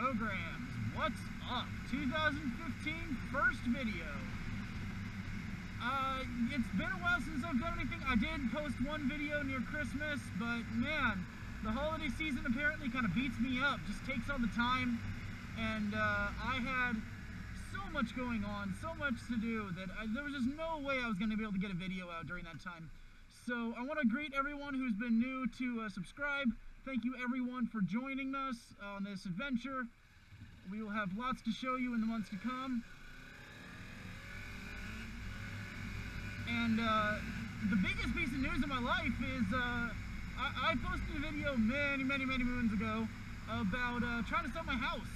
programs. What's up? 2015 first video. It's been a while since I've done anything. I did post one video near Christmas, but man, the holiday season apparently kind of beats me up, just takes all the time, and I had so much going on, so much to do, that there was just no way I was going to be able to get a video out during that time. So I want to greet everyone who's been new to subscribe. Thank you everyone for joining us on this adventure. We will have lots to show you in the months to come. And the biggest piece of news in my life is I posted a video many moons ago about trying to sell my house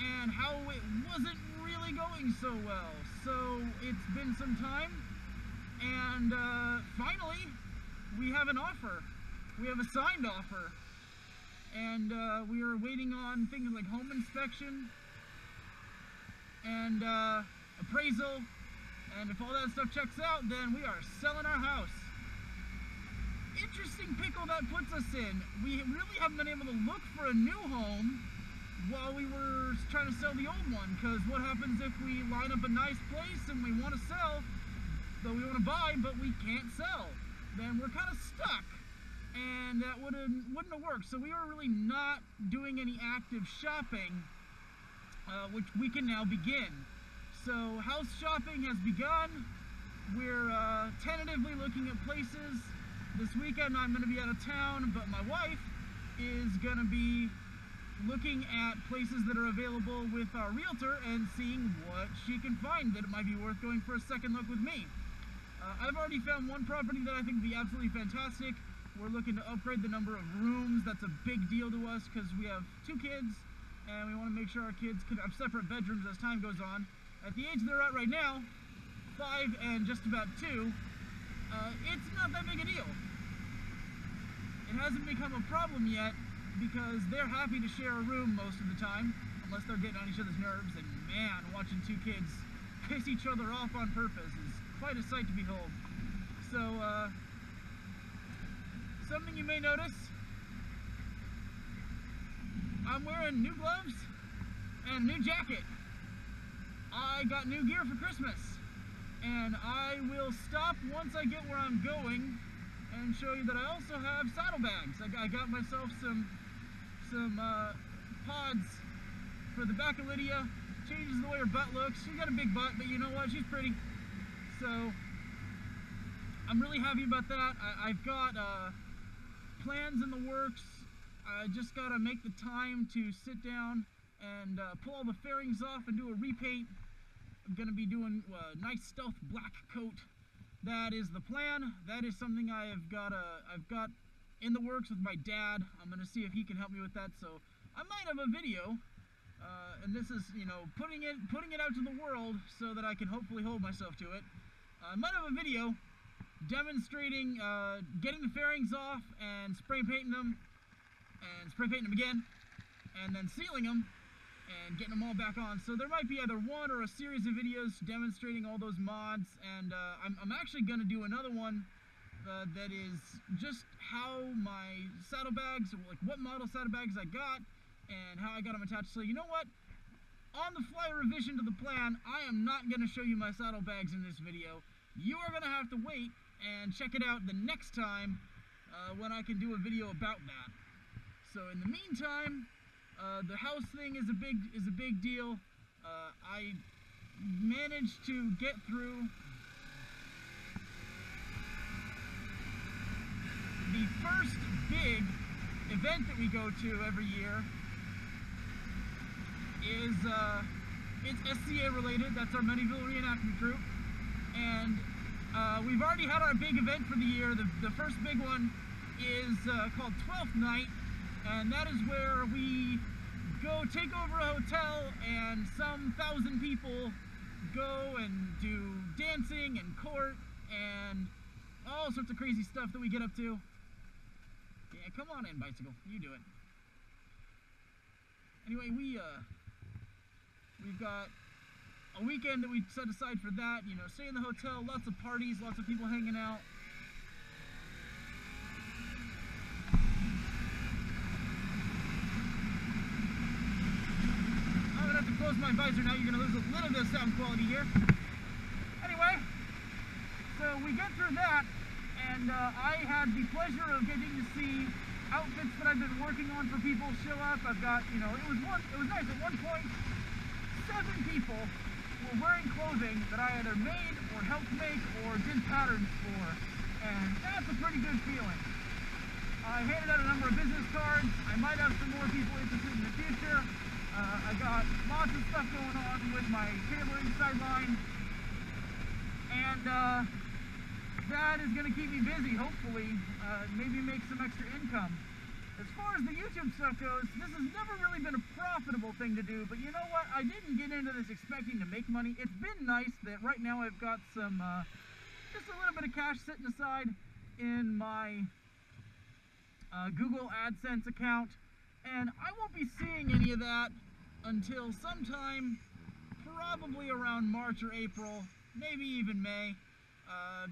and how it wasn't really going so well. So it's been some time, and finally we have an offer. We have a signed offer, and we are waiting on things like home inspection and appraisal. And if all that stuff checks out, then we are selling our house. Interesting pickle that puts us in. We really haven't been able to look for a new home while we were trying to sell the old one, because what happens if we line up a nice place and we want to sell, but we want to buy, but we can't sell? Then we're kind of stuck, and that wouldn't have worked. So we were really not doing any active shopping, which we can now begin. So house shopping has begun. We're tentatively looking at places. This weekend I'm going to be out of town, but my wife is going to be looking at places that are available with our realtor and seeing what she can find that it might be worth going for a second look with me. I've already found one property that I think would be absolutely fantastic. We're looking to upgrade the number of rooms. That's a big deal to us because we have 2 kids and we want to make sure our kids can have separate bedrooms as time goes on. At the age they're at right now, 5 and just about 2, it's not that big a deal. It hasn't become a problem yet because they're happy to share a room most of the time, unless they're getting on each other's nerves, and man, watching 2 kids piss each other off on purpose is quite a sight to behold. So, something you may notice, I'm wearing new gloves and a new jacket. I got new gear for Christmas, and I will stop once I get where I'm going and show you that I also have saddlebags. I got myself some pods for the back of Lydia. Changes the way her butt looks. She's got a big butt, but you know what? She's pretty. So I'm really happy about that. I've got plans in the works. I just got to make the time to sit down and pull all the fairings off and do a repaint. I'm going to be doing a nice stealth black coat. That is the plan. That is something I've got in the works with my dad. I'm going to see if he can help me with that. So I might have a video, and this is, you know, putting it out to the world so that I can hopefully hold myself to it. I might have a video demonstrating getting the fairings off and spray painting them again, and then sealing them and getting them all back on. So there might be either one or a series of videos demonstrating all those mods, and I'm actually going to do another one that is just how my saddlebags, like what model saddlebags I got and how I got them attached. So you know what? On the fly revision to the plan, I am not going to show you my saddlebags in this video. You are going to have to wait and check it out the next time when I can do a video about that. So in the meantime, the house thing is a big deal. I managed to get through the first big event that we go to every year. It's SCA related. That's our Medieval Reenactment Group, and we've already had our big event for the year. The first big one is called 12th Night. And that is where we go take over a hotel and some 1,000 people go and do dancing and court and all sorts of crazy stuff that we get up to. Yeah, come on in, Bicycle. You do it. Anyway, we've got a weekend that we set aside for that. You know, stay in the hotel, lots of parties, lots of people hanging out. close my visor now, you're going to lose a little bit of sound quality here. Anyway, so we get through that, and I had the pleasure of getting to see outfits that I've been working on for people show up. I've got, you know, it was nice. At one point, 7 people were wearing clothing that I either made or helped make or did patterns for, and that's a pretty good feeling. I handed out a number of business cards. I might have some more people interested in the future. I got lots of stuff going on with my tailoring sideline, and that is going to keep me busy, hopefully, maybe make some extra income. As far as the YouTube stuff goes, this has never really been a profitable thing to do, but you know what? I didn't get into this expecting to make money. It's been nice that right now I've got some, just a little bit of cash sitting aside in my Google AdSense account, and I won't be seeing any of that until sometime, probably around March or April, maybe even May,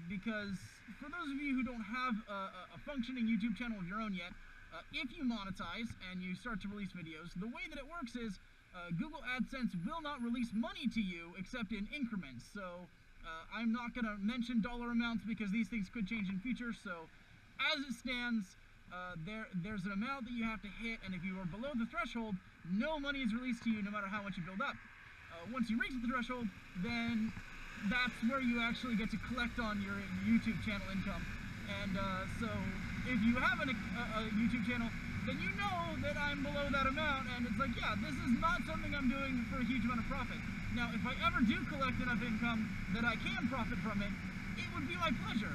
because for those of you who don't have a functioning YouTube channel of your own yet, if you monetize and you start to release videos, the way that it works is Google AdSense will not release money to you except in increments. So I'm not going to mention dollar amounts because these things could change in future. So as it stands, there's an amount that you have to hit, and if you are below the threshold, no money is released to you no matter how much you build up. Once you reach the threshold, then that's where you actually get to collect on your YouTube channel income. And so if you have a YouTube channel, then you know that I'm below that amount, and it's like, yeah, this is not something I'm doing for a huge amount of profit. Now, if I ever do collect enough income that I can profit from it, it would be my pleasure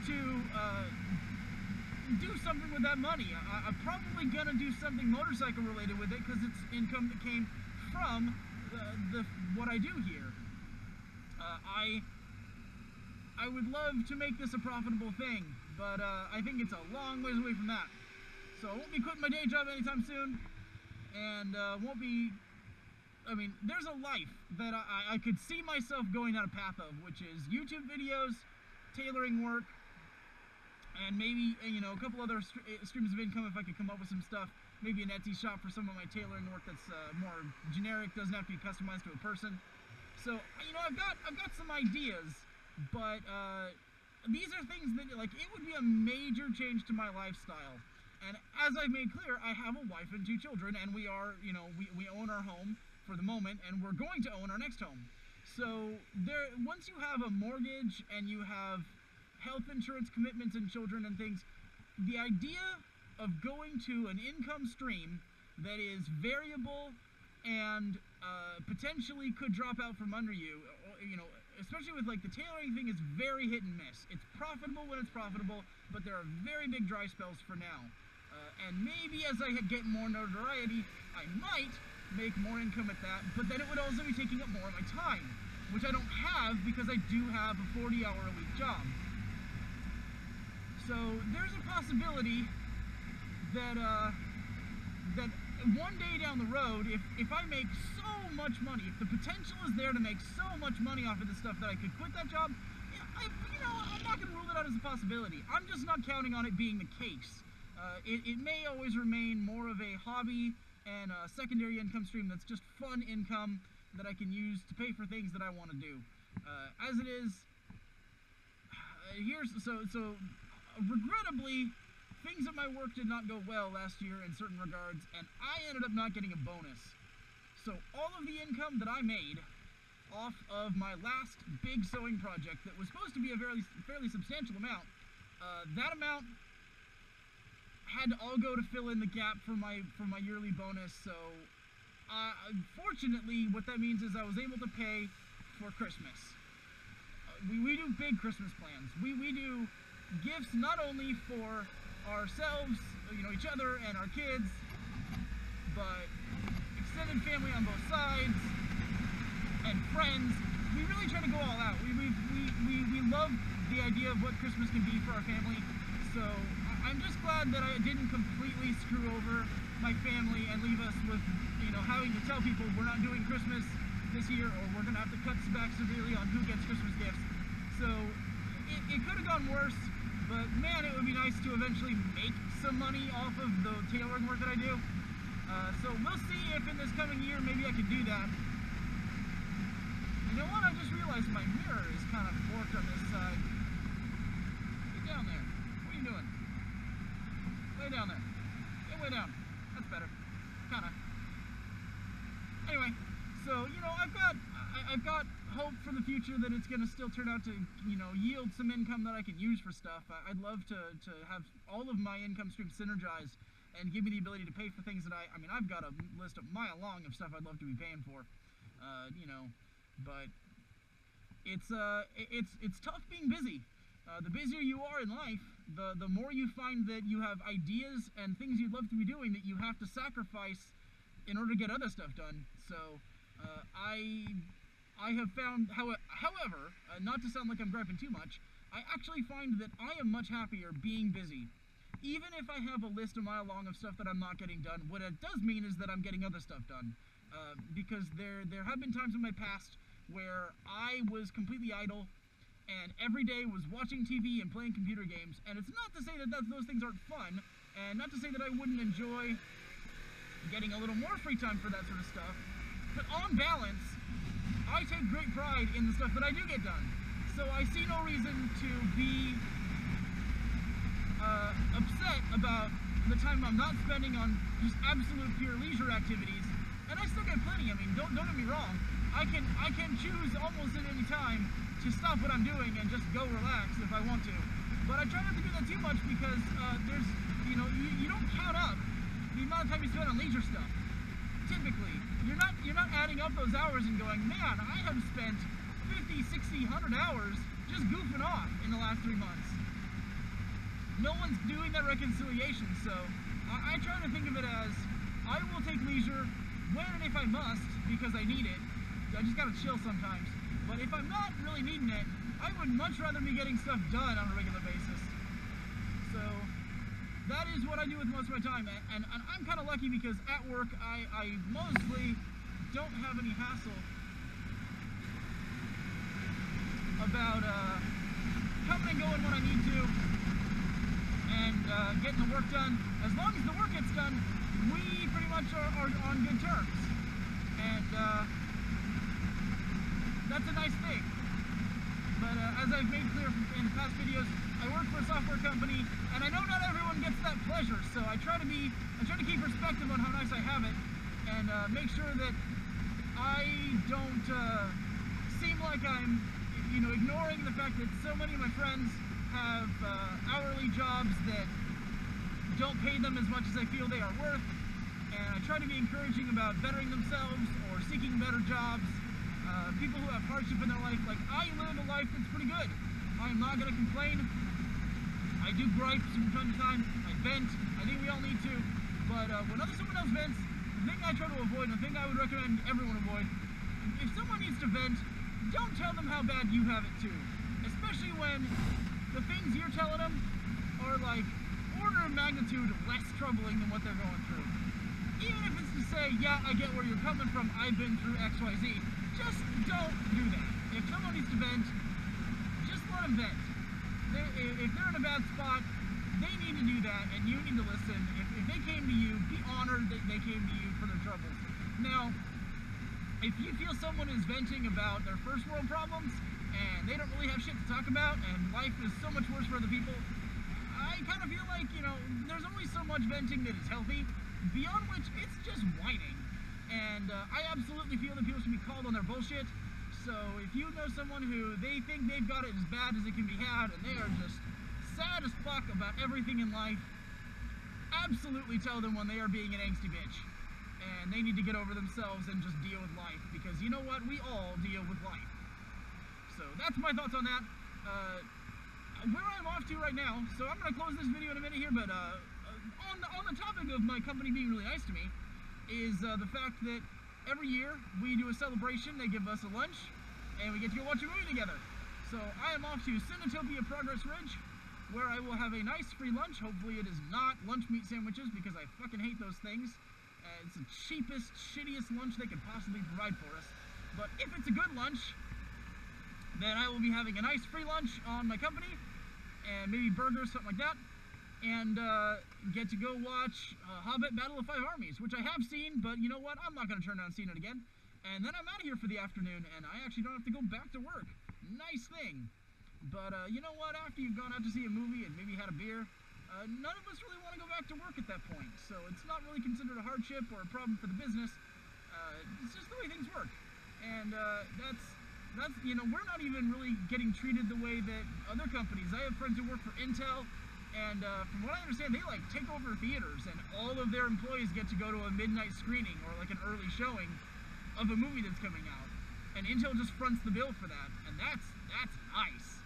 to do something with that money. I'm probably gonna do something motorcycle related with it because it's income that came from what I do here. I would love to make this a profitable thing, but I think it's a long ways away from that. So I won't be quitting my day job anytime soon, and won't be, I mean, there's a life that I could see myself going down a path of, which is YouTube videos, tailoring work, and maybe, you know, a couple other streams of income if I could come up with some stuff. Maybe an Etsy shop for some of my tailoring work that's more generic, doesn't have to be customized to a person. So, you know, I've got some ideas, but these are things that, like, it would be a major change to my lifestyle. And as I've made clear, I have a wife and 2 children, and we are, you know, we own our home for the moment, and we're going to own our next home. So once you have a mortgage and you have health insurance commitments and children and things, the idea of going to an income stream that is variable and potentially could drop out from under you, you know, especially with, like, the tailoring thing is very hit and miss. It's profitable when it's profitable, but there are very big dry spells for now. And maybe as I get more notoriety, I might make more income at that, but then it would also be taking up more of my time, which I don't have because I do have a 40-hour-a-week job. So there's a possibility that that one day down the road, if I make so much money, if the potential is there to make so much money off of this stuff that I could quit that job, you know, I'm not going to rule it out as a possibility. I'm just not counting on it being the case. It may always remain more of a hobby and a secondary income stream that's just fun income that I can use to pay for things that I want to do. As it is, so regrettably, things at my work did not go well last year in certain regards, and I ended up not getting a bonus. So all of the income that I made off of my last big sewing project that was supposed to be a fairly substantial amount, that amount had to all go to fill in the gap for my yearly bonus. So fortunately, what that means is I was able to pay for Christmas. We do big Christmas plans. We do gifts not only for ourselves, you know, each other and our kids, but extended family on both sides and friends. We really try to go all out. We love the idea of what Christmas can be for our family. So I'm just glad that I didn't completely screw over my family and leave us with, you know, having to tell people we're not doing Christmas this year, or we're gonna have to cut back severely on who gets Christmas gifts. So it could have gone worse, but man, it would be nice to eventually make some money off of the tailoring work that I do. So we'll see if in this coming year maybe I can do that. You know what? I just realized my mirror is kind of forked on this side. Get down there. What are you doing? Lay down there. Get way down. That's better. Kinda. Anyway, so you know, I've got hope for the future that it's going to still turn out to, you know, yield some income that I can use for stuff. I'd love to have all of my income streams synergized and give me the ability to pay for things that I mean, I've got a list a mile long of stuff I'd love to be paying for, you know, but it's tough being busy. The busier you are in life, the more you find that you have ideas and things you'd love to be doing that you have to sacrifice in order to get other stuff done. So I have found, however, not to sound like I'm griping too much, I actually find that I am much happier being busy. Even if I have a list a mile long of stuff that I'm not getting done, what it does mean is that I'm getting other stuff done. Because there have been times in my past where I was completely idle and every day was watching TV and playing computer games, and it's not to say that those things aren't fun, and not to say that I wouldn't enjoy getting a little more free time for that sort of stuff, but on balance, I take great pride in the stuff that I do get done. So I see no reason to be upset about the time I'm not spending on just absolute pure leisure activities. And I still get plenty. I mean, don't get me wrong. I can choose almost at any time to stop what I'm doing and just go relax if I want to. But I try not to do that too much because there's, you know, you don't count up the amount of time you spend on leisure stuff. Typically, you're not adding up those hours and going, man, I have spent 50, 60, 100 hours just goofing off in the last 3 months. No one's doing that reconciliation, so I try to think of it as I will take leisure when and if I must, because I need it. I just gotta chill sometimes. But if I'm not really needing it, I would much rather be getting stuff done on a regular basis. So that is what I do with most of my time, and I'm kind of lucky because at work I mostly don't have any hassle about coming and going when I need to and getting the work done. As long as the work gets done, we pretty much are on good terms, and that's a nice thing. But as I've made clear in past videos, I work for a software company, and I know not everyone gets that pleasure, so I try to keep perspective on how nice I have it, and make sure that I don't seem like I'm, you know, ignoring the fact that so many of my friends have hourly jobs that don't pay them as much as I feel they are worth, and I try to be encouraging about bettering themselves or seeking better jobs. People who have hardship in their life, like I live a life that's pretty good. I am not going to complain. I do gripe from time to time. I vent. I think we all need to. But when someone else vents, the thing I try to avoid, and the thing I would recommend everyone avoid, if someone needs to vent, don't tell them how bad you have it too. Especially when the things you're telling them are like order of magnitude less troubling than what they're going through. Even if it's to say, yeah, I get where you're coming from, I've been through X, Y, Z, just don't do that. If someone needs to vent, just let them vent. If they're in a bad spot, they need to do that, and you need to listen. If they came to you, be honored that they came to you for their troubles. Now, if you feel someone is venting about their first world problems, and they don't really have shit to talk about, and life is so much worse for other people, I kind of feel like, you know, there's only so much venting that is healthy, beyond which it's just whining. And I absolutely feel that people should be called on their bullshit. So if you know someone who they think they've got it as bad as it can be had, and they are just sad as fuck about everything in life, absolutely tell them when they are being an angsty bitch. And they need to get over themselves and just deal with life. Because you know what? We all deal with life. So that's my thoughts on that. Where I'm off to right now, so I'm going to close this video in a minute here, but on the topic of my company being really nice to me, is the fact that every year we do a celebration. They give us a lunch, and we get to go watch a movie together. So I am off to Cinetopia Progress Ridge, where I will have a nice free lunch. Hopefully it is not lunch meat sandwiches, because I fucking hate those things. It's the cheapest, shittiest lunch they could possibly provide for us. But if it's a good lunch, then I will be having a nice free lunch on my company, and maybe burgers, something like that. and get to go watch Hobbit Battle of Five Armies, which I have seen, but you know what? I'm not going to turn down seeing it again. And then I'm out of here for the afternoon, and I actually don't have to go back to work. Nice thing. But you know what? After you've gone out to see a movie and maybe had a beer, none of us really want to go back to work at that point. So it's not really considered a hardship or a problem for the business. It's just the way things work. And that's, you know, we're not even really getting treated the way that other companies. I have friends who work for Intel, and from what I understand, they like take over theaters, and all of their employees get to go to a midnight screening or like an early showing of a movie that's coming out. And Intel just fronts the bill for that, and that's nice.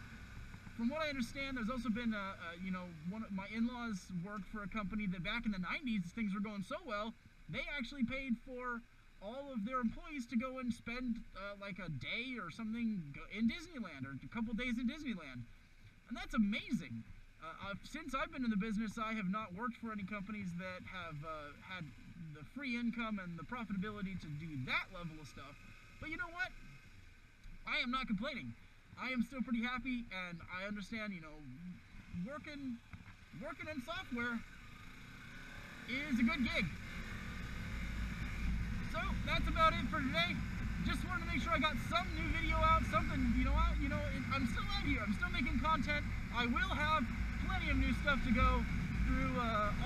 From what I understand, there's also been, you know, one of my in-laws worked for a company that back in the 90s, things were going so well, they actually paid for all of their employees to go and spend like a day or something in Disneyland, or a couple days in Disneyland. And that's amazing. Since I've been in the business, I have not worked for any companies that have had the free income and the profitability to do that level of stuff. But you know what? I am not complaining. I am still pretty happy, and I understand, you know, working in software is a good gig. So that's about it for today. Just wanted to make sure I got some new video out, something, you know, I'm still out here. I'm still making content. I will have plenty of new stuff to go through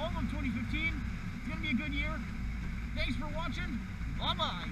all of 2015. It's going to be a good year. Thanks for watching. Bye-bye.